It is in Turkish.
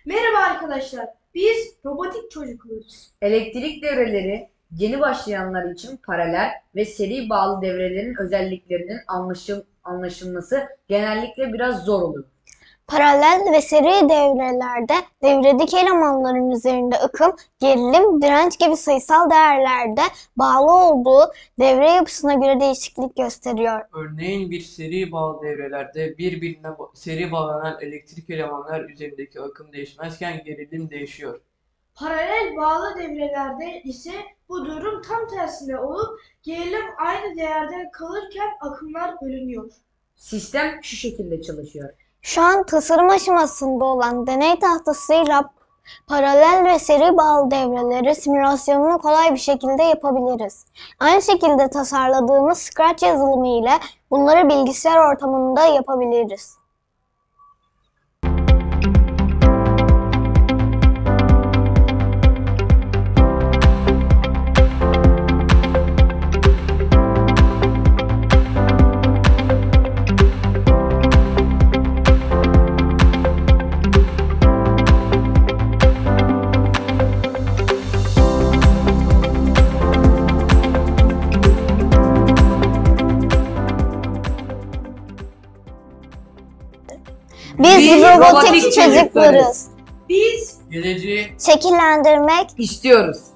Merhaba arkadaşlar, biz robotik çocuklarız. Elektrik devreleri yeni başlayanlar için paralel ve seri bağlı devrelerin özelliklerinin anlaşılması genellikle biraz zor oluyor. Paralel ve seri devrelerde devredeki elemanların üzerinde akım, gerilim, direnç gibi sayısal değerlerde bağlı olduğu devre yapısına göre değişiklik gösteriyor. Örneğin bir seri bağlı devrelerde birbirine seri bağlanan elektrik elemanlar üzerindeki akım değişmezken gerilim değişiyor. Paralel bağlı devrelerde ise bu durum tam tersine olup gerilim aynı değerde kalırken akımlar bölünüyor. Sistem şu şekilde çalışıyor. Şu an tasarım aşamasında olan deney tahtasıyla paralel ve seri bağlı devreleri simülasyonunu kolay bir şekilde yapabiliriz. Aynı şekilde tasarladığımız Scratch yazılımı ile bunları bilgisayar ortamında yapabiliriz. Biz robotik çocuklarız. Biz Geleceği şekillendirmek İstiyoruz.